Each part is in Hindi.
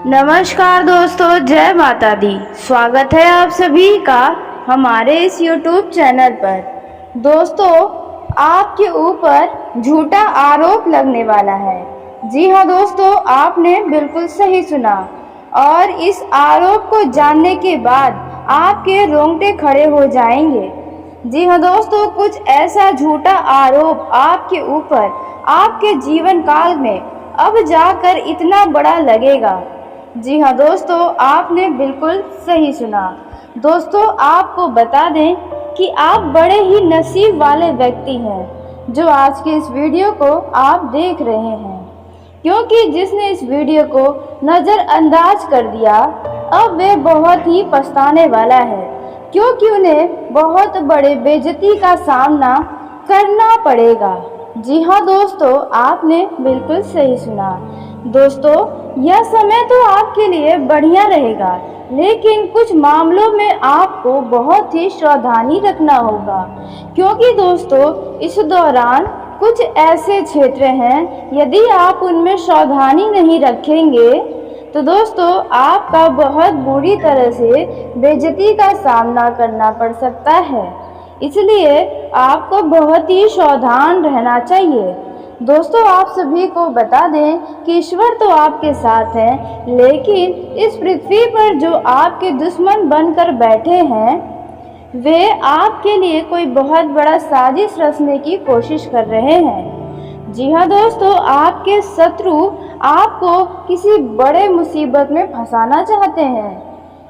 नमस्कार दोस्तों, जय माता दी। स्वागत है आप सभी का हमारे इस YouTube चैनल पर। दोस्तों, आपके ऊपर झूठा आरोप लगने वाला है। जी हाँ दोस्तों, आपने बिल्कुल सही सुना। और इस आरोप को जानने के बाद आपके रोंगटे खड़े हो जाएंगे। जी हाँ दोस्तों, कुछ ऐसा झूठा आरोप आपके ऊपर आपके जीवन काल में अब जाकर इतना बड़ा लगेगा। जी हाँ दोस्तों, आपने बिल्कुल सही सुना। दोस्तों, आपको बता दें कि आप बड़े ही नसीब वाले व्यक्ति हैं जो आज के इस वीडियो को आप देख रहे हैं, क्योंकि जिसने इस वीडियो को नज़रअंदाज कर दिया अब वह बहुत ही पछताने वाला है, क्योंकि उन्हें बहुत बड़े बेइज्जती का सामना करना पड़ेगा। जी हाँ दोस्तों, आपने बिल्कुल सही सुना। दोस्तों, यह समय तो आपके लिए बढ़िया रहेगा, लेकिन कुछ मामलों में आपको बहुत ही सावधानी रखना होगा, क्योंकि दोस्तों इस दौरान कुछ ऐसे क्षेत्र हैं, यदि आप उनमें सावधानी नहीं रखेंगे तो दोस्तों आपका बहुत बुरी तरह से बेइज्जती का सामना करना पड़ सकता है। इसलिए आपको बहुत ही सावधान रहना चाहिए। दोस्तों, आप सभी को बता दें कि ईश्वर तो आपके साथ है, लेकिन इस पृथ्वी पर जो आपके दुश्मन बनकर बैठे हैं वे आपके लिए कोई बहुत बड़ा साजिश रचने की कोशिश कर रहे हैं। जी हाँ दोस्तों, आपके शत्रु आपको किसी बड़े मुसीबत में फंसाना चाहते हैं,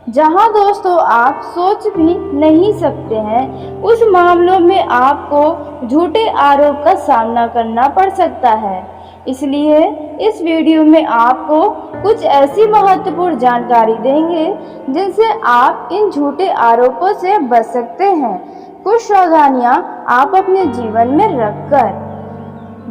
जहां दोस्तों आप सोच भी नहीं सकते हैं। उस मामलों में आपको झूठे आरोप का सामना करना पड़ सकता है। इसलिए इस वीडियो में आपको कुछ ऐसी महत्वपूर्ण जानकारी देंगे जिनसे आप इन झूठे आरोपों से बच सकते हैं। कुछ सावधानियां आप अपने जीवन में रखकर।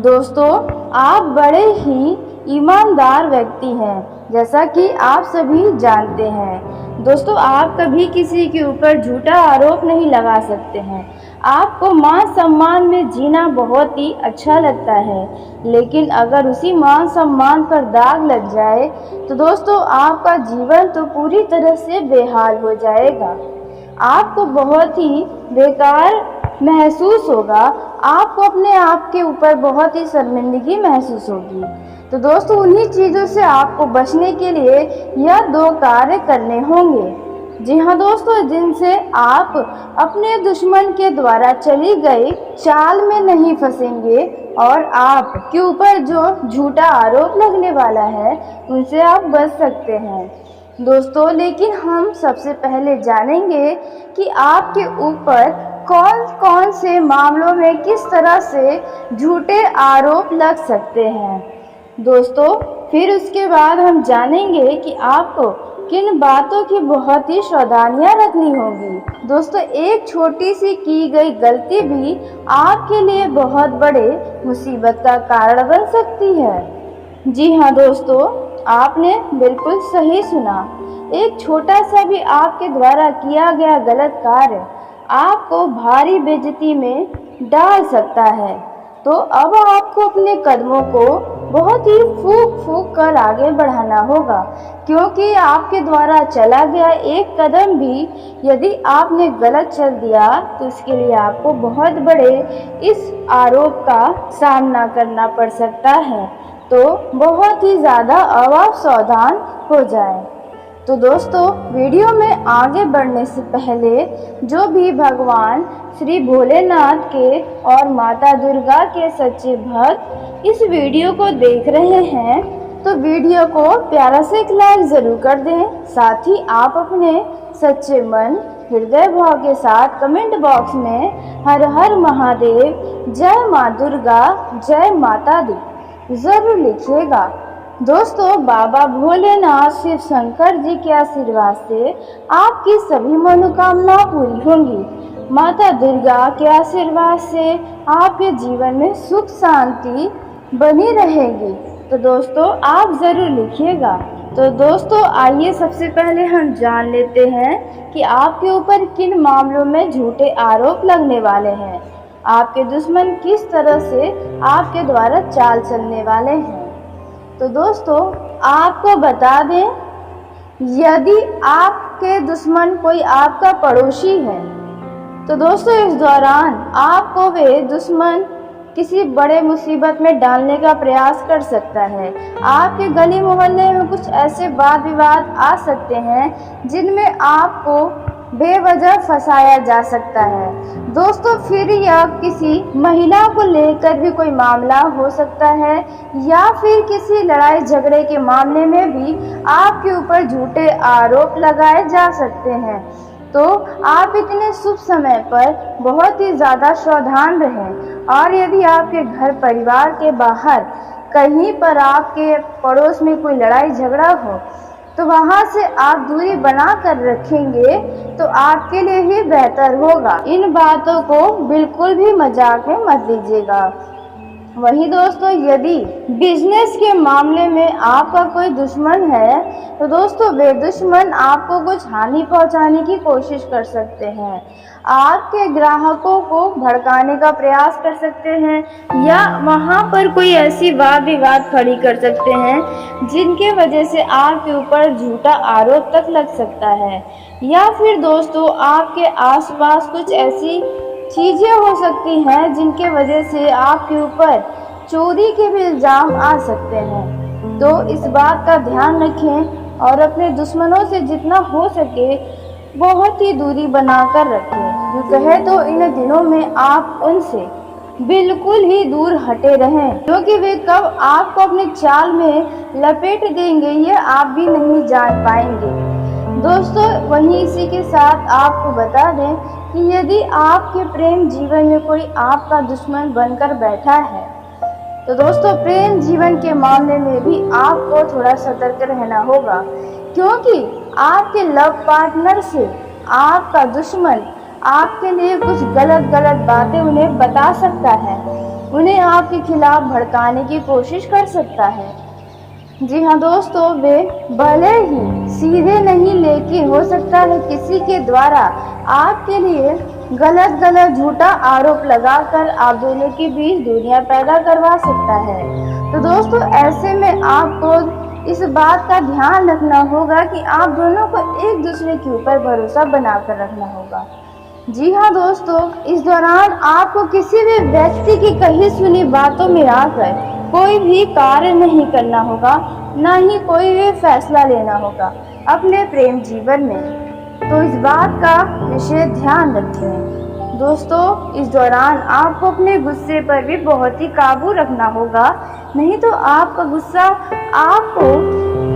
दोस्तों, आप बड़े ही ईमानदार व्यक्ति हैं, जैसा कि आप सभी जानते हैं। दोस्तों, आप कभी किसी के ऊपर झूठा आरोप नहीं लगा सकते हैं। आपको मान सम्मान में जीना बहुत ही अच्छा लगता है, लेकिन अगर उसी मान सम्मान पर दाग लग जाए तो दोस्तों आपका जीवन तो पूरी तरह से बेहाल हो जाएगा। आपको बहुत ही बेकार महसूस होगा, आपको अपने आप के ऊपर बहुत ही शर्मिंदगी महसूस होगी। तो दोस्तों, उन्हीं चीज़ों से आपको बचने के लिए यह 2 कार्य करने होंगे। जी हाँ दोस्तों, जिनसे आप अपने दुश्मन के द्वारा चली गई चाल में नहीं फंसेंगे और आपके ऊपर जो झूठा आरोप लगने वाला है उनसे आप बच सकते हैं। दोस्तों, लेकिन हम सबसे पहले जानेंगे कि आपके ऊपर कौन कौन से मामलों में किस तरह से झूठे आरोप लग सकते हैं। दोस्तों, फिर उसके बाद हम जानेंगे कि आपको किन बातों की बहुत ही सावधानियां रखनी होगी। दोस्तों, एक छोटी सी की गई गलती भी आपके लिए बहुत बड़े मुसीबत का कारण बन सकती है। जी हाँ दोस्तों, आपने बिल्कुल सही सुना। एक छोटा सा भी आपके द्वारा किया गया गलत कार्य आपको भारी बेइज्जती में डाल सकता है। तो अब आपको अपने कदमों को बहुत ही फूंक फूंक कर आगे बढ़ाना होगा, क्योंकि आपके द्वारा चला गया एक कदम भी यदि आपने गलत चल दिया तो इसके लिए आपको बहुत बड़े इस आरोप का सामना करना पड़ सकता है। तो बहुत ही ज़्यादा अब आप सावधान हो जाएं। तो दोस्तों, वीडियो में आगे बढ़ने से पहले जो भी भगवान श्री भोलेनाथ के और माता दुर्गा के सच्चे भक्त इस वीडियो को देख रहे हैं तो वीडियो को प्यारा से एक लाइक ज़रूर कर दें। साथ ही आप अपने सच्चे मन हृदय भाव के साथ कमेंट बॉक्स में हर हर महादेव, जय माँ दुर्गा, जय माता दी ज़रूर लिखिएगा। दोस्तों, बाबा भोलेनाथ शिव शंकर जी के आशीर्वाद से आपकी सभी मनोकामनाएं पूरी होंगी। माता दुर्गा के आशीर्वाद से आपके जीवन में सुख शांति बनी रहेगी। तो दोस्तों, आप ज़रूर लिखिएगा। तो दोस्तों, आइए सबसे पहले हम जान लेते हैं कि आपके ऊपर किन मामलों में झूठे आरोप लगने वाले हैं। आपके दुश्मन किस तरह से आपके द्वारा चाल चलने वाले हैं। तो दोस्तों, आपको बता दें यदि आपके दुश्मन कोई आपका पड़ोसी है तो दोस्तों इस दौरान आपको वे दुश्मन किसी बड़े मुसीबत में डालने का प्रयास कर सकता है। आपके गली मोहल्ले में कुछ ऐसे वाद विवाद आ सकते हैं जिनमें आपको बेवजह फंसाया जा सकता है। दोस्तों फिर यह किसी महिला को लेकर भी कोई मामला हो सकता है या फिर किसी लड़ाई झगड़े के मामले में भी आपके ऊपर झूठे आरोप लगाए जा सकते हैं। तो आप इतने शुभ समय पर बहुत ही ज़्यादा सावधान रहें। और यदि आपके घर परिवार के बाहर कहीं पर आपके पड़ोस में कोई लड़ाई झगड़ा हो तो वहाँ से आप दूरी बना कर रखेंगे तो आपके लिए ही बेहतर होगा। इन बातों को बिल्कुल भी मजाक में मत लीजिएगा। वहीं दोस्तों यदि बिजनेस के मामले में आपका कोई दुश्मन है तो दोस्तों वे दुश्मन आपको कुछ हानि पहुंचाने की कोशिश कर सकते हैं, आपके ग्राहकों को भड़काने का प्रयास कर सकते हैं या वहां पर कोई ऐसी वाद विवाद खड़ी कर सकते हैं जिनके वजह से आपके ऊपर झूठा आरोप तक लग सकता है। या फिर दोस्तों आपके आसपास कुछ ऐसी चीज़ें हो सकती हैं जिनके वजह से आपके ऊपर चोरी के भी इल्ज़ाम आ सकते हैं। तो इस बात का ध्यान रखें और अपने दुश्मनों से जितना हो सके बहुत ही दूरी बनाकर रखें। यूँ कहे तो इन दिनों में आप उनसे बिल्कुल ही दूर हटे रहें क्योंकि वे कब आपको अपने चाल में लपेट देंगे ये आप भी नहीं जान पाएंगे। दोस्तों वहीं इसी के साथ आपको बता दें कि यदि आपके प्रेम जीवन में कोई आपका दुश्मन बनकर बैठा है तो दोस्तों प्रेम जीवन के मामले में भी आपको थोड़ा सतर्क रहना होगा क्योंकि आपके लव पार्टनर से आपका दुश्मन आपके लिए कुछ गलत बातें उन्हें बता सकता है, उन्हें आपके खिलाफ भड़काने की कोशिश कर सकता है। जी हाँ दोस्तों वे भले ही सीधे नहीं लेकिन हो सकता है किसी के द्वारा आपके लिए गलत झूठा आरोप लगाकर आप दोनों के बीच दूरियां पैदा करवा सकता है। तो दोस्तों ऐसे में आपको इस बात का ध्यान रखना होगा कि आप दोनों को एक दूसरे के ऊपर भरोसा बनाकर रखना होगा। जी हाँ दोस्तों इस दौरान आपको किसी भी व्यक्ति की कही सुनी बातों में आकर कोई भी कार्य नहीं करना होगा, ना ही कोई भी फैसला लेना होगा अपने प्रेम जीवन में। तो इस बात का विशेष ध्यान रखें। दोस्तों इस दौरान आपको अपने गुस्से पर भी बहुत ही काबू रखना होगा, नहीं तो आपका गुस्सा आपको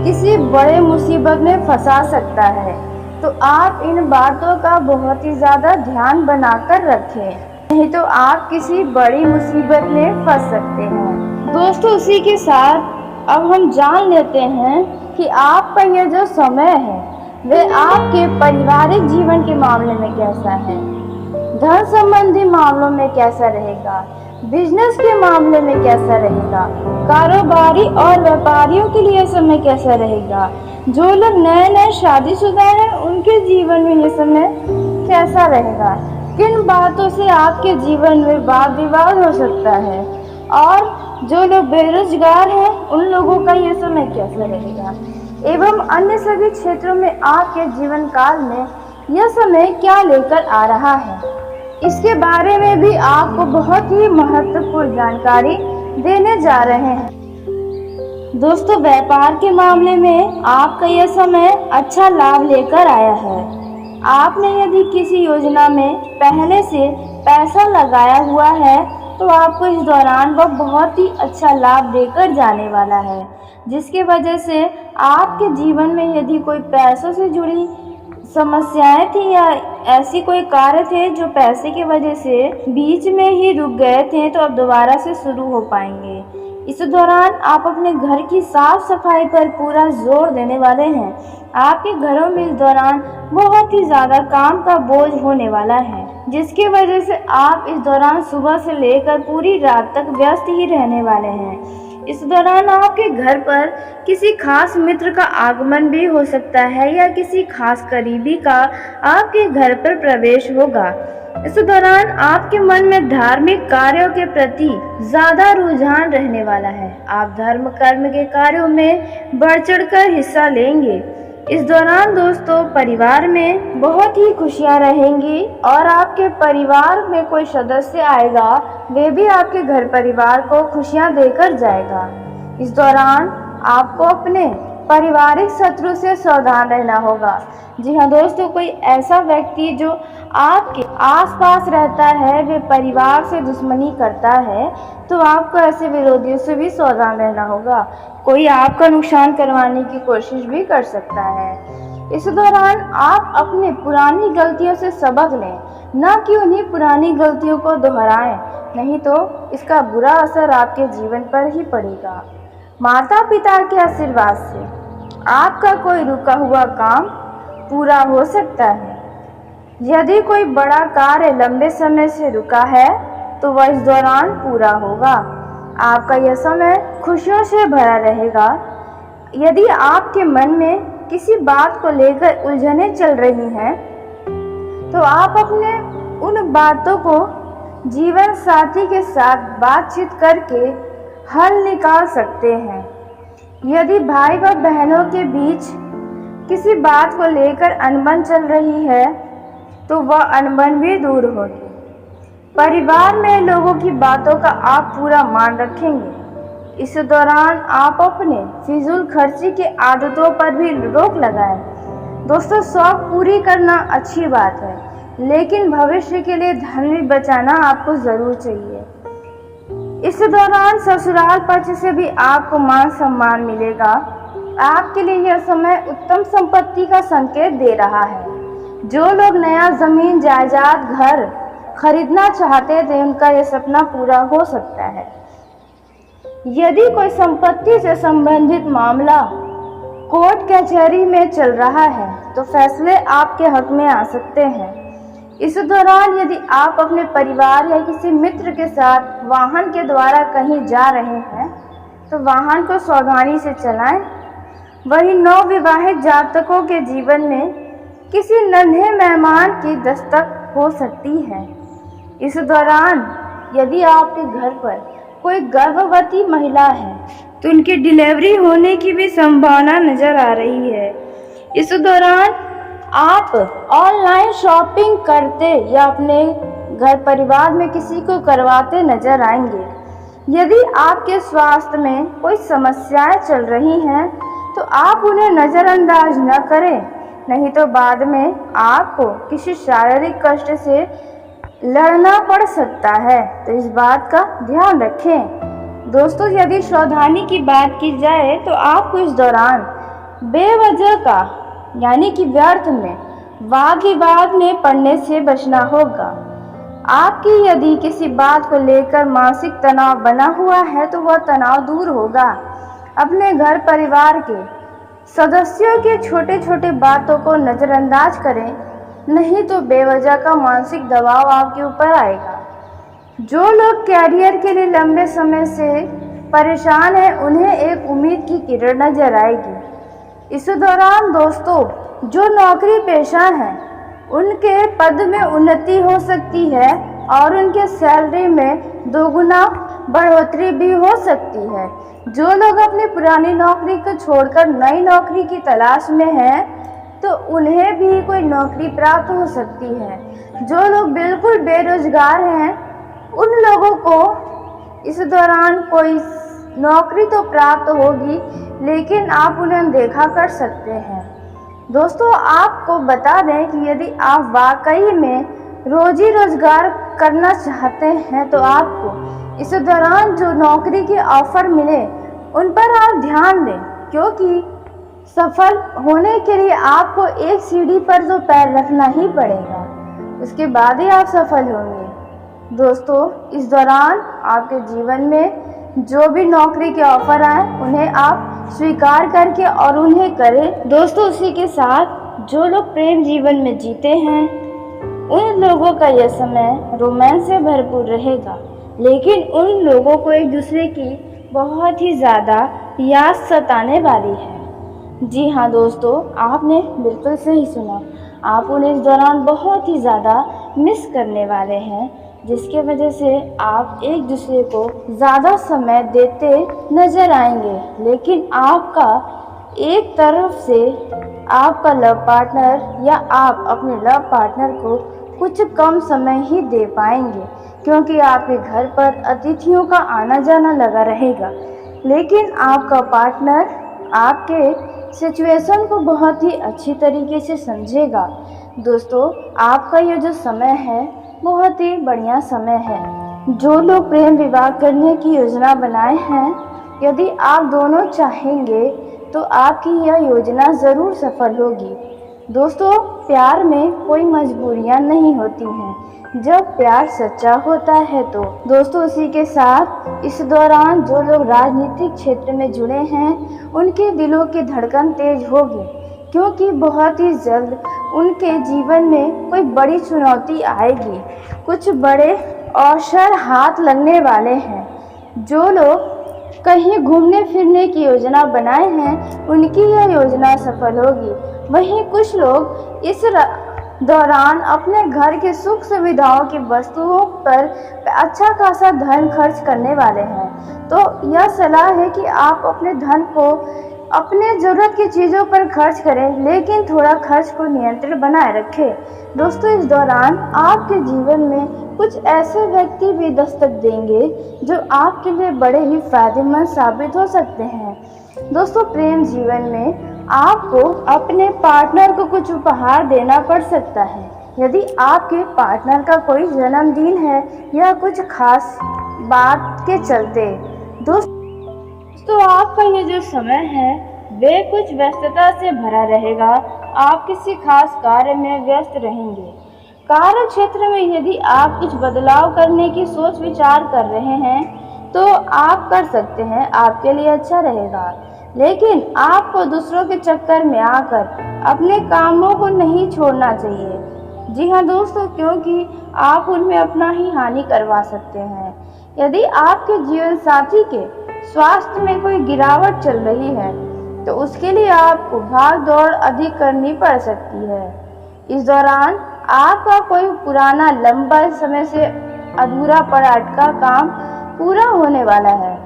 किसी बड़े मुसीबत में फंसा सकता है। तो आप इन बातों का बहुत ही ज़्यादा ध्यान बनाकर रखें, नहीं तो आप किसी बड़ी मुसीबत में फंस सकते हैं। दोस्तों उसी के साथ अब हम जान लेते हैं कि आपका यह जो समय है वह आपके पारिवारिक जीवन के मामले में कैसा है, धन संबंधी मामलों में कैसा रहेगा, बिजनेस के मामले में कैसा रहेगा, कारोबारी और व्यापारियों के लिए समय कैसा रहेगा, जो लोग नए शादीशुदा हैं उनके जीवन में ये समय कैसा रहेगा, किन बातों से आपके जीवन में वाद विवाद हो सकता है, और जो लोग बेरोजगार हैं उन लोगों का ये समय कैसा रहेगा, एवं अन्य सभी क्षेत्रों में आपके जीवन काल में यह समय क्या लेकर आ रहा है, इसके बारे में भी आपको बहुत ही महत्वपूर्ण जानकारी देने जा रहे हैं। दोस्तों व्यापार के मामले में आपका यह समय अच्छा लाभ लेकर आया है। आपने यदि किसी योजना में पहले से पैसा लगाया हुआ है तो आपको इस दौरान वह बहुत ही अच्छा लाभ देकर जाने वाला है, जिसकी वजह से आपके जीवन में यदि कोई पैसों से जुड़ी समस्याएं थी या ऐसी कोई कार्य थे जो पैसे की वजह से बीच में ही रुक गए थे तो अब दोबारा से शुरू हो पाएंगे। इस दौरान आप अपने घर की साफ सफाई पर पूरा जोर देने वाले हैं। आपके घरों में इस दौरान बहुत ही ज़्यादा काम का बोझ होने वाला है, जिसकी वजह से आप इस दौरान सुबह से लेकर पूरी रात तक व्यस्त ही रहने वाले हैं। इस दौरान आपके घर पर किसी खास मित्र का आगमन भी हो सकता है या किसी खास करीबी का आपके घर पर प्रवेश होगा। इस दौरान आपके मन में धार्मिक कार्यों के प्रति ज़्यादा रुझान रहने वाला है। आप धर्म कर्म के कार्यों में बढ़ चढ़कर हिस्सा लेंगे। इस दौरान दोस्तों परिवार में बहुत ही खुशियां रहेंगी और आपके परिवार में कोई सदस्य आएगा वे भी आपके घर परिवार को खुशियां देकर जाएगा। इस दौरान आपको अपने पारिवारिक शत्रु से सावधान रहना होगा। जी हाँ दोस्तों, कोई ऐसा व्यक्ति जो आपके आसपास रहता है वे परिवार से दुश्मनी करता है तो आपको ऐसे विरोधियों से भी सावधान रहना होगा। कोई आपका नुकसान करवाने की कोशिश भी कर सकता है। इस दौरान आप अपने पुरानी गलतियों से सबक लें, न कि उन्हीं पुरानी गलतियों को दोहराएं, नहीं तो इसका बुरा असर आपके जीवन पर ही पड़ेगा। माता पिता के आशीर्वाद से आपका कोई रुका हुआ काम पूरा हो सकता है। यदि कोई बड़ा कार्य लंबे समय से रुका है तो वह इस दौरान पूरा होगा। आपका यह समय खुशियों से भरा रहेगा। यदि आपके मन में किसी बात को लेकर उलझनें चल रही हैं तो आप अपने उन बातों को जीवन साथी के साथ बातचीत करके हल निकाल सकते हैं। यदि भाई व बहनों के बीच किसी बात को लेकर अनबन चल रही है तो वह अनबन भी दूर होगी। परिवार में लोगों की बातों का आप पूरा मान रखेंगे। इस दौरान आप अपने फिजूल खर्ची की आदतों पर भी रोक लगाएं। दोस्तों, शौक पूरी करना अच्छी बात है, लेकिन भविष्य के लिए धन भी बचाना आपको जरूर चाहिए। इस दौरान ससुराल पक्ष से भी आपको मान सम्मान मिलेगा। आपके लिए यह समय उत्तम संपत्ति का संकेत दे रहा है। जो लोग नया जमीन जायदाद घर खरीदना चाहते थे उनका यह सपना पूरा हो सकता है। यदि कोई संपत्ति से संबंधित मामला कोर्ट कचहरी में चल रहा है तो फैसले आपके हक में आ सकते हैं। इस दौरान यदि आप अपने परिवार या किसी मित्र के साथ वाहन के द्वारा कहीं जा रहे हैं तो वाहन को सावधानी से चलाएं। वही नवविवाहित जातकों के जीवन में किसी नन्हे मेहमान की दस्तक हो सकती है। इस दौरान यदि आपके घर पर कोई गर्भवती महिला है तो उनकी डिलीवरी होने की भी संभावना नजर आ रही है। इस दौरान आप ऑनलाइन शॉपिंग करते या अपने घर परिवार में किसी को करवाते नजर आएंगे। यदि आपके स्वास्थ्य में कोई समस्याएं चल रही हैं तो आप उन्हें नज़रअंदाज न करें, नहीं तो बाद में आपको किसी शारीरिक कष्ट से लड़ना पड़ सकता है, तो इस बात का ध्यान रखें। दोस्तों, यदि सावधानी की बात की जाए तो आपको इस दौरान बेवजह का यानी कि व्यर्थ में वाद विवाद में पड़ने से बचना होगा। आपकी यदि किसी बात को लेकर मानसिक तनाव बना हुआ है तो वह तनाव दूर होगा। अपने घर परिवार के सदस्यों के छोटे छोटे बातों को नज़रअंदाज करें, नहीं तो बेवजह का मानसिक दबाव आपके ऊपर आएगा। जो लोग कैरियर के लिए लंबे समय से परेशान हैं उन्हें एक उम्मीद की किरण नजर आएगी। इस दौरान दोस्तों, जो नौकरी पेशा हैं उनके पद में उन्नति हो सकती है और उनके सैलरी में दोगुना बढ़ोतरी भी हो सकती है। जो लोग अपनी पुरानी नौकरी को छोड़कर नई नौकरी की तलाश में हैं तो उन्हें भी कोई नौकरी प्राप्त हो सकती है। जो लोग बिल्कुल बेरोजगार हैं उन लोगों को इस दौरान कोई नौकरी तो प्राप्त होगी, लेकिन आप उन्हें अनदेखा कर सकते हैं। दोस्तों, आपको बता दें कि यदि आप वाकई में रोजी रोजगार करना चाहते हैं तो आपको इस दौरान जो नौकरी के ऑफर मिले उन पर आप ध्यान दें, क्योंकि सफल होने के लिए आपको एक सीढ़ी पर तो पैर रखना ही पड़ेगा, उसके बाद ही आप सफल होंगे। दोस्तों, इस दौरान आपके जीवन में जो भी नौकरी के ऑफर आए उन्हें आप स्वीकार करके और उन्हें करें। दोस्तों, उसी के साथ जो लोग प्रेम जीवन में जीते हैं उन लोगों का यह समय रोमांस से भरपूर रहेगा, लेकिन उन लोगों को एक दूसरे की बहुत ही ज़्यादा याद सताने वाली है। जी हाँ दोस्तों, आपने बिल्कुल सही सुना। आप उन्हें इस दौरान बहुत ही ज़्यादा मिस करने वाले हैं, जिसके वजह से आप एक दूसरे को ज़्यादा समय देते नज़र आएंगे, लेकिन आपका एक तरफ से आपका लव पार्टनर या आप अपने लव पार्टनर को कुछ कम समय ही दे पाएंगे, क्योंकि आपके घर पर अतिथियों का आना जाना लगा रहेगा। लेकिन आपका पार्टनर आपके सिचुएशन को बहुत ही अच्छी तरीके से समझेगा। दोस्तों, आपका ये जो समय है बहुत ही बढ़िया समय है। जो लोग प्रेम विवाह करने की योजना बनाए हैं, यदि आप दोनों चाहेंगे तो आपकी यह योजना ज़रूर सफल होगी। दोस्तों, प्यार में कोई मजबूरियां नहीं होती हैं जब प्यार सच्चा होता है तो। दोस्तों, उसी के साथ इस दौरान जो लोग राजनीतिक क्षेत्र में जुड़े हैं उनके दिलों की धड़कन तेज होगी, क्योंकि बहुत ही जल्द उनके जीवन में कोई बड़ी चुनौती आएगी। कुछ बड़े अवसर हाथ लगने वाले हैं। जो लोग कहीं घूमने फिरने की योजना बनाए हैं उनकी यह योजना सफल होगी। वहीं कुछ लोग इस दौरान अपने घर के सुख सुविधाओं की वस्तुओं पर अच्छा खासा धन खर्च करने वाले हैं। तो यह सलाह है कि आप अपने धन को अपने ज़रूरत की चीज़ों पर खर्च करें, लेकिन थोड़ा खर्च को नियंत्रण बनाए रखें। दोस्तों, इस दौरान आपके जीवन में कुछ ऐसे व्यक्ति भी दस्तक देंगे जो आपके लिए बड़े ही फायदेमंद साबित हो सकते हैं। दोस्तों, प्रेम जीवन में आपको अपने पार्टनर को कुछ उपहार देना पड़ सकता है। यदि आपके पार्टनर का कोई जन्मदिन है या कुछ खास बात के चलते। दोस्तों, आपका ये जो समय है वे कुछ व्यस्तता से भरा रहेगा। आप किसी खास कार्य में व्यस्त रहेंगे। कार्य क्षेत्र में यदि आप कुछ बदलाव करने की सोच विचार कर रहे हैं तो आप कर सकते हैं, आपके लिए अच्छा रहेगा। लेकिन आपको दूसरों के चक्कर में आकर अपने कामों को नहीं छोड़ना चाहिए। जी हाँ दोस्तों, क्योंकि आप उनमें अपना ही हानि करवा सकते हैं। यदि आपके जीवन साथी के स्वास्थ्य में कोई गिरावट चल रही है तो उसके लिए आपको भाग दौड़ अधिक करनी पड़ सकती है। इस दौरान आपका कोई पुराना लंबा समय से अधूरा पड़ा अटका काम पूरा होने वाला है।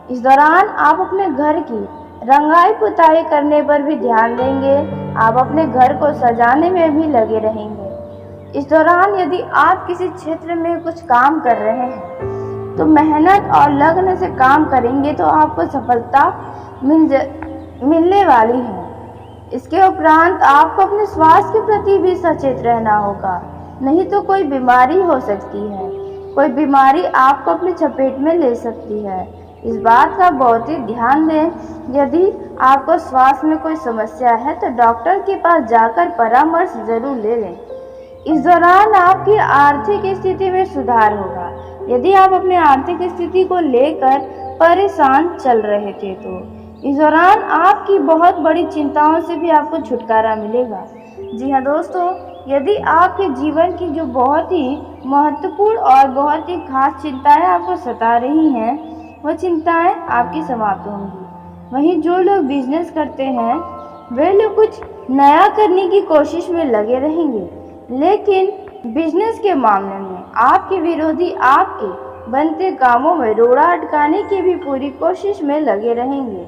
इस दौरान आप अपने घर की रंगाई पुताई करने पर भी ध्यान देंगे। आप अपने घर को सजाने में भी लगे रहेंगे। इस दौरान यदि आप किसी क्षेत्र में कुछ काम कर रहे हैं तो मेहनत और लगन से काम करेंगे तो आपको सफलता मिलने वाली है। इसके उपरांत आपको अपने स्वास्थ्य के प्रति भी सचेत रहना होगा, नहीं तो कोई बीमारी हो सकती है। कोई बीमारी आपको अपनी चपेट में ले सकती है। इस बात का बहुत ही ध्यान दें। यदि आपको स्वास्थ्य में कोई समस्या है तो डॉक्टर के पास जाकर परामर्श जरूर ले लें। इस दौरान आपकी आर्थिक स्थिति में सुधार होगा। यदि आप अपनी आर्थिक स्थिति को लेकर परेशान चल रहे थे तो इस दौरान आपकी बहुत बड़ी चिंताओं से भी आपको छुटकारा मिलेगा। जी हाँ दोस्तों, यदि आपके जीवन की जो बहुत ही महत्वपूर्ण और बहुत ही खास चिंताएं आपको सता रही हैं, वह चिंताएं आपकी समाप्त होंगी। वहीं जो लोग बिजनेस करते हैं वे लोग कुछ नया करने की कोशिश में लगे रहेंगे, लेकिन बिजनेस के मामले में आपके विरोधी आपके बनते कामों में रोड़ा अटकाने की भी पूरी कोशिश में लगे रहेंगे।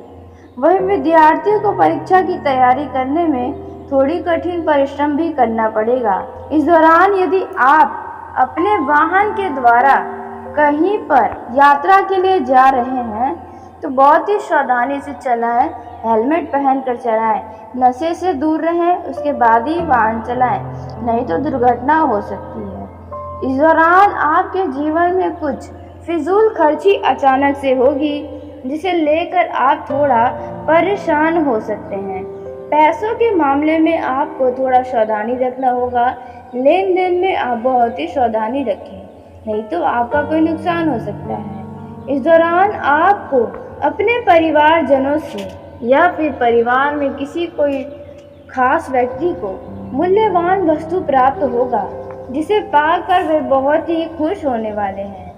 वहीं विद्यार्थियों को परीक्षा की तैयारी करने में थोड़ी कठिन परिश्रम भी करना पड़ेगा। इस दौरान यदि आप अपने वाहन के द्वारा कहीं पर यात्रा के लिए जा रहे हैं तो बहुत ही सावधानी से चलाएं, हेलमेट पहनकर चलाएं, नशे से दूर रहें, उसके बाद ही वाहन चलाएं, नहीं तो दुर्घटना हो सकती है। इस दौरान आपके जीवन में कुछ फिजूल खर्ची अचानक से होगी, जिसे लेकर आप थोड़ा परेशान हो सकते हैं। पैसों के मामले में आपको थोड़ा सावधानी रखना होगा। लेन देन में आप बहुत ही सावधानी रखें, नहीं तो आपका कोई नुकसान हो सकता है। इस दौरान आपको अपने परिवारजनों से या फिर परिवार में किसी कोई खास व्यक्ति को मूल्यवान वस्तु प्राप्त होगा, जिसे पाकर वे बहुत ही खुश होने वाले हैं।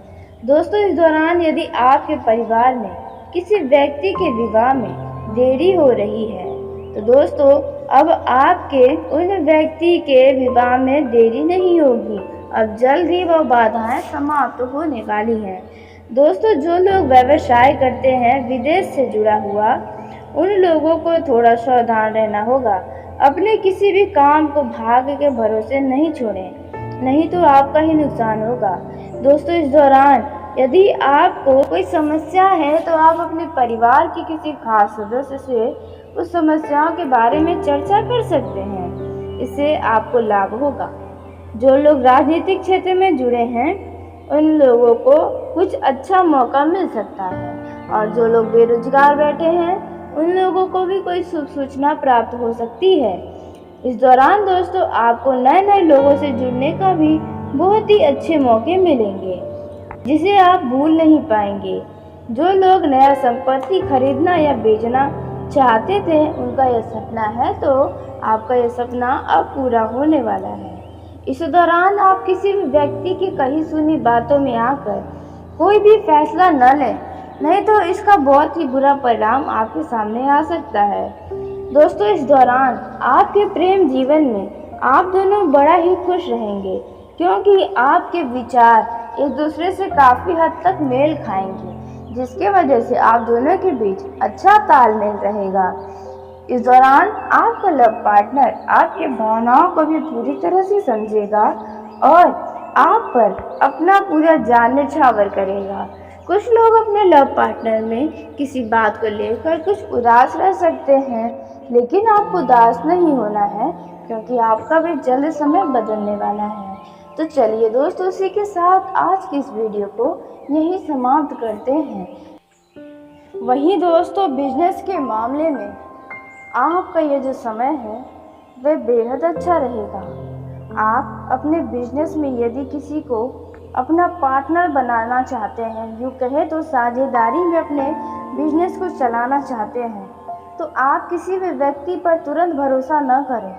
दोस्तों, इस दौरान यदि आपके परिवार में किसी व्यक्ति के विवाह में देरी हो रही है तो दोस्तों अब आपके उन व्यक्ति के विवाह में देरी नहीं होगी। अब जल्द ही वह बाधाएं समाप्त होने वाली हैं। दोस्तों, जो लोग व्यवसाय करते हैं विदेश से जुड़ा हुआ, उन लोगों को थोड़ा सावधान रहना होगा। अपने किसी भी काम को भाग्य के भरोसे नहीं छोड़ें, नहीं तो आपका ही नुकसान होगा। दोस्तों, इस दौरान यदि आपको कोई समस्या है तो आप अपने परिवार के किसी खास सदस्य से उस समस्याओं के बारे में चर्चा कर सकते हैं। इससे आपको लाभ होगा। जो लोग राजनीतिक क्षेत्र में जुड़े हैं उन लोगों को कुछ अच्छा मौका मिल सकता है, और जो लोग बेरोजगार बैठे हैं उन लोगों को भी कोई शुभ सूचना प्राप्त हो सकती है। इस दौरान दोस्तों आपको नए नए लोगों से जुड़ने का भी बहुत ही अच्छे मौके मिलेंगे, जिसे आप भूल नहीं पाएंगे। जो लोग नया संपत्ति खरीदना या बेचना चाहते थे उनका यह सपना है, तो आपका यह सपना अब पूरा होने वाला है। इस दौरान आप किसी भी व्यक्ति की कही सुनी बातों में आकर कोई भी फैसला न लें, नहीं तो इसका बहुत ही बुरा परिणाम आपके सामने आ सकता है। दोस्तों, इस दौरान आपके प्रेम जीवन में आप दोनों बड़ा ही खुश रहेंगे, क्योंकि आपके विचार एक दूसरे से काफ़ी हद तक मेल खाएंगे, जिसके वजह से आप दोनों के बीच अच्छा तालमेल रहेगा। इस दौरान आपका लव पार्टनर आपकी भावनाओं को भी पूरी तरह से समझेगा और आप पर अपना पूरा जान न्यौछावर करेगा। कुछ लोग अपने लव पार्टनर में किसी बात को लेकर कुछ उदास रह सकते हैं, लेकिन आपको उदास नहीं होना है, क्योंकि आपका भी जल्द समय बदलने वाला है। तो चलिए दोस्तों, इसी के साथ आज की इस वीडियो को यहीं समाप्त करते हैं। वहीं दोस्तों, बिजनेस के मामले में आपका ये जो समय है वह बेहद अच्छा रहेगा। आप अपने बिजनेस में यदि किसी को अपना पार्टनर बनाना चाहते हैं, यूँ कहें तो साझेदारी में अपने बिजनेस को चलाना चाहते हैं, तो आप किसी भी व्यक्ति पर तुरंत भरोसा न करें।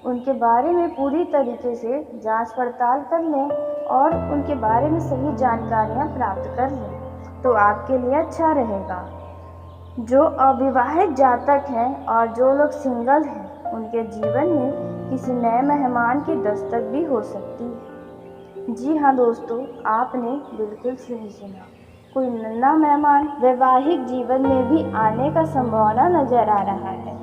उनके बारे में पूरी तरीके से जांच पड़ताल कर लें और उनके बारे में सही जानकारियां प्राप्त कर लें, तो आपके लिए अच्छा रहेगा। जो अविवाहित जातक हैं और जो लोग सिंगल हैं, उनके जीवन में किसी नए मेहमान की दस्तक भी हो सकती है। जी हाँ दोस्तों, आपने बिल्कुल सही सुना। कोई नया मेहमान वैवाहिक जीवन में भी आने का संभावना नजर आ रहा है,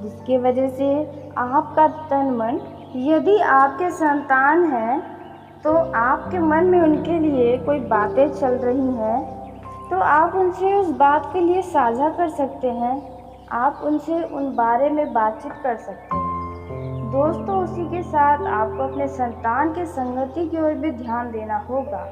जिसकी वजह से आपका तन मन, यदि आपके संतान हैं तो आपके मन में उनके लिए कोई बातें चल रही हैं, तो आप उनसे उस बात के लिए साझा कर सकते हैं। आप उनसे उन बारे में बातचीत कर सकते हैं। दोस्तों, उसी के साथ आपको अपने संतान के संगति की ओर भी ध्यान देना होगा,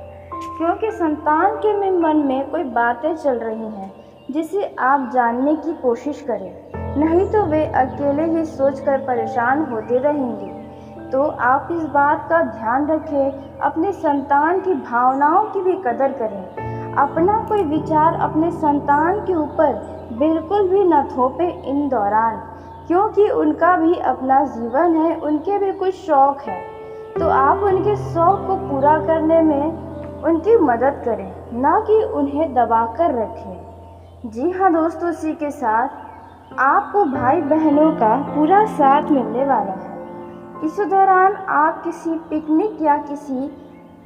क्योंकि संतान के मन में कोई बातें चल रही हैं जिसे आप जानने की कोशिश करें, नहीं तो वे अकेले ही सोचकर परेशान होते रहेंगे। तो आप इस बात का ध्यान रखें, अपने संतान की भावनाओं की भी कदर करें। अपना कोई विचार अपने संतान के ऊपर बिल्कुल भी न थोपें इन दौरान, क्योंकि उनका भी अपना जीवन है, उनके भी कुछ शौक़ है, तो आप उनके शौक़ को पूरा करने में उनकी मदद करें, न कि उन्हें दबा कर रखें। जी हाँ दोस्तों, इसी के साथ आपको भाई बहनों का पूरा साथ मिलने वाला है। इस दौरान आप किसी पिकनिक या किसी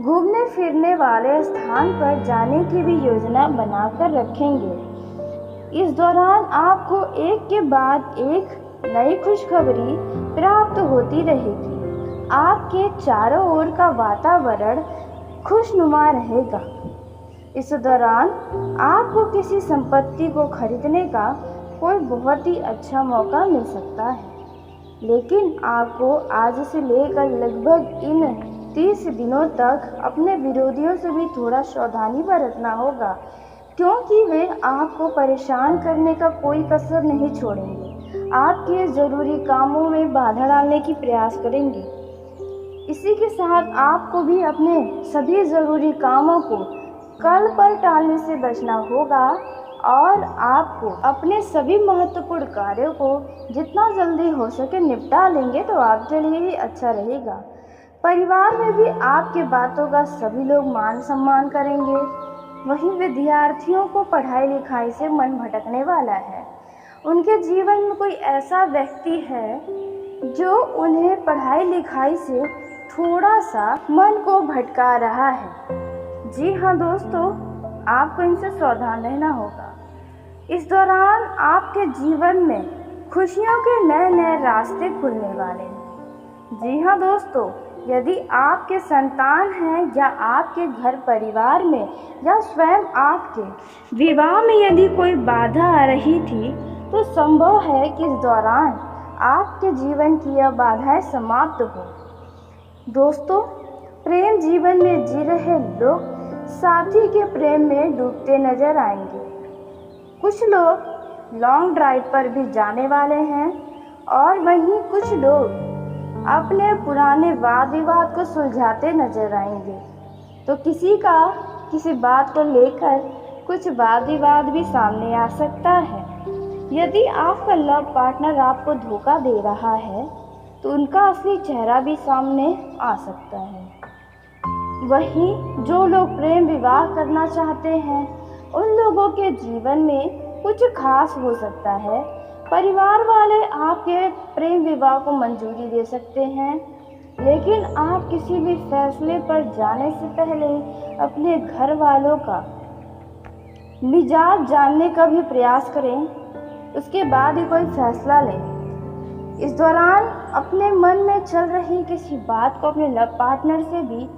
घूमने फिरने वाले स्थान पर जाने की भी योजना बनाकर रखेंगे। इस दौरान आपको एक के बाद एक नई खुशखबरी प्राप्त होती रहेगी। आपके चारों ओर का वातावरण खुशनुमा रहेगा। इस दौरान आपको किसी संपत्ति को खरीदने का कोई बहुत ही अच्छा मौका मिल सकता है, लेकिन आपको आज से लेकर लगभग इन 30 दिनों तक अपने विरोधियों से भी थोड़ा सावधानी बरतना होगा, क्योंकि वे आपको परेशान करने का कोई कसर नहीं छोड़ेंगे। आपके ज़रूरी कामों में बाधा डालने की प्रयास करेंगे। इसी के साथ आपको भी अपने सभी ज़रूरी कामों को कल पर टालने से बचना होगा, और आपको अपने सभी महत्वपूर्ण कार्यों को जितना जल्दी हो सके निपटा लेंगे तो आपके लिए ही अच्छा रहेगा। परिवार में भी आपके बातों का सभी लोग मान सम्मान करेंगे। वहीं विद्यार्थियों को पढ़ाई लिखाई से मन भटकने वाला है। उनके जीवन में कोई ऐसा व्यक्ति है जो उन्हें पढ़ाई लिखाई से थोड़ा सा मन को भटका रहा है। जी हाँ दोस्तों, आपको इनसे सावधान रहना होगा। इस दौरान आपके जीवन में खुशियों के नए नए रास्ते खुलने वाले हैं। जी हाँ दोस्तों, यदि आपके संतान हैं या आपके घर परिवार में या स्वयं आपके विवाह में यदि कोई बाधा आ रही थी, तो संभव है कि इस दौरान आपके जीवन की यह बाधाएं समाप्त हो। दोस्तों, प्रेम जीवन में जी रहे लोग साथी के प्रेम में डूबते नजर आएंगे। कुछ लोग लॉन्ग ड्राइव पर भी जाने वाले हैं और वहीं कुछ लोग अपने पुराने वाद विवाद को सुलझाते नजर आएंगे। तो किसी बात को लेकर कुछ वाद विवाद भी सामने आ सकता है। यदि आपका लव पार्टनर आपको धोखा दे रहा है, तो उनका असली चेहरा भी सामने आ सकता है। वहीं जो लोग प्रेम विवाह करना चाहते हैं, उन लोगों के जीवन में कुछ खास हो सकता है। परिवार वाले आपके प्रेम विवाह को मंजूरी दे सकते हैं, लेकिन आप किसी भी फैसले पर जाने से पहले अपने घर वालों का मिजाज जानने का भी प्रयास करें, उसके बाद ही कोई फैसला लें। इस दौरान अपने मन में चल रही किसी बात को अपने लव पार्टनर से भी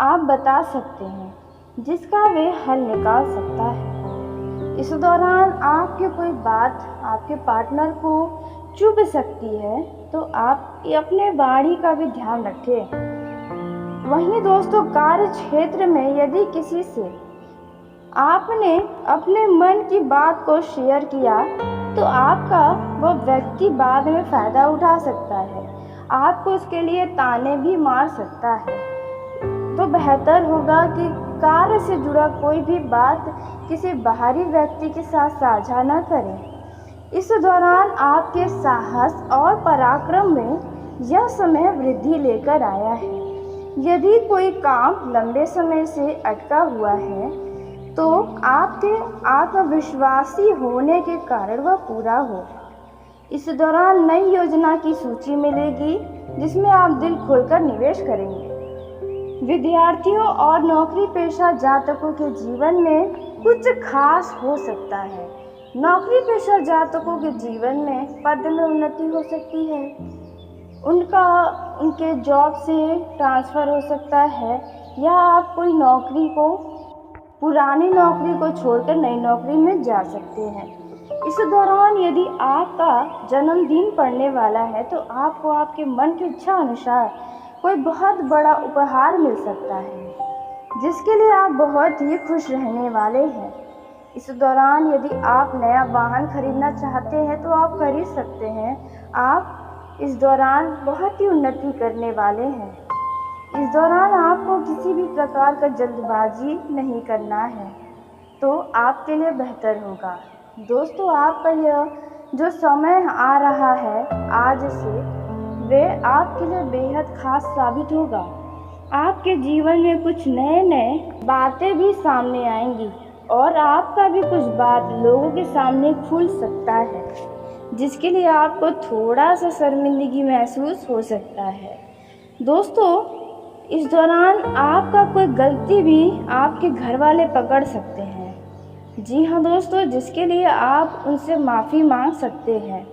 आप बता सकते हैं, जिसका वे हल निकाल सकता है। इस दौरान आपकी कोई बात आपके पार्टनर को चुभ सकती है, तो आप अपने वाणी का भी ध्यान रखें। वहीं दोस्तों, कार्य क्षेत्र में यदि किसी से आपने अपने मन की बात को शेयर किया, तो आपका वो व्यक्ति बाद में फ़ायदा उठा सकता है, आपको उसके लिए ताने भी मार सकता है। तो बेहतर होगा कि कार्य से जुड़ा कोई भी बात किसी बाहरी व्यक्ति के साथ साझा न करें। इस दौरान आपके साहस और पराक्रम में यह समय वृद्धि लेकर आया है। यदि कोई काम लंबे समय से अटका हुआ है, तो आपके आत्मविश्वासी होने के कारण वह पूरा होगा। इस दौरान नई योजना की सूची मिलेगी, जिसमें आप दिल खोलकर निवेश करेंगे। विद्यार्थियों और नौकरी पेशा जातकों के जीवन में कुछ खास हो सकता है। नौकरी पेशा जातकों के जीवन में पद में उन्नति हो सकती है, उनके जॉब से ट्रांसफ़र हो सकता है, या आप कोई पुरानी नौकरी को छोड़कर नई नौकरी में जा सकते हैं। इस दौरान यदि आपका जन्मदिन पड़ने वाला है, तो आपको आपके मन की इच्छा अनुसार कोई बहुत बड़ा उपहार मिल सकता है, जिसके लिए आप बहुत ही खुश रहने वाले हैं। इस दौरान यदि आप नया वाहन खरीदना चाहते हैं, तो आप खरीद सकते हैं। आप इस दौरान बहुत ही उन्नति करने वाले हैं। इस दौरान आपको किसी भी प्रकार का जल्दबाजी नहीं करना है, तो आपके लिए बेहतर होगा। दोस्तों, आपका यह जो समय आ रहा है आज से, वे आपके लिए बेहद खास साबित होगा। आपके जीवन में कुछ नए नए बातें भी सामने आएंगी और आपका भी कुछ बात लोगों के सामने खुल सकता है, जिसके लिए आपको थोड़ा सा शर्मिंदगी महसूस हो सकता है। दोस्तों, इस दौरान आपका कोई गलती भी आपके घर वाले पकड़ सकते हैं। जी हाँ दोस्तों, जिसके लिए आप उनसे माफ़ी मांग सकते हैं।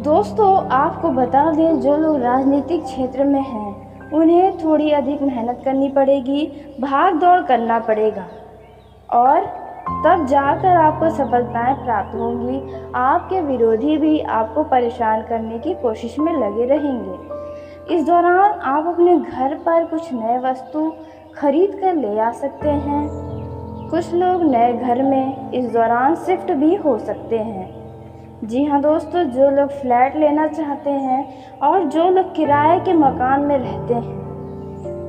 दोस्तों, आपको बता दें, जो लोग राजनीतिक क्षेत्र में हैं, उन्हें थोड़ी अधिक मेहनत करनी पड़ेगी, भाग दौड़ करना पड़ेगा, और तब जाकर आपको सफलताएं प्राप्त होंगी। आपके विरोधी भी आपको परेशान करने की कोशिश में लगे रहेंगे। इस दौरान आप अपने घर पर कुछ नए वस्तु खरीद कर ले आ सकते हैं। कुछ लोग नए घर में इस दौरान शिफ्ट भी हो सकते हैं। जी हाँ दोस्तों, जो लोग फ्लैट लेना चाहते हैं और जो लोग किराए के मकान में रहते हैं,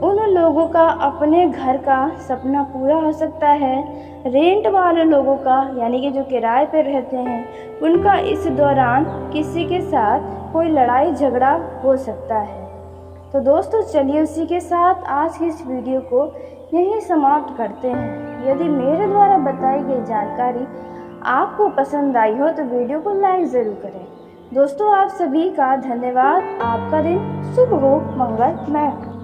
उन लोगों का अपने घर का सपना पूरा हो सकता है। रेंट वाले लोगों का, यानी कि जो किराए पर रहते हैं, उनका इस दौरान किसी के साथ कोई लड़ाई झगड़ा हो सकता है। तो दोस्तों, चलिए उसी के साथ आज की इस वीडियो को यहीं समाप्त करते हैं। यदि मेरे द्वारा बताई गई जानकारी आपको पसंद आई हो, तो वीडियो को लाइक ज़रूर करें। दोस्तों, आप सभी का धन्यवाद। आपका दिन शुभ हो, मंगलमय हो।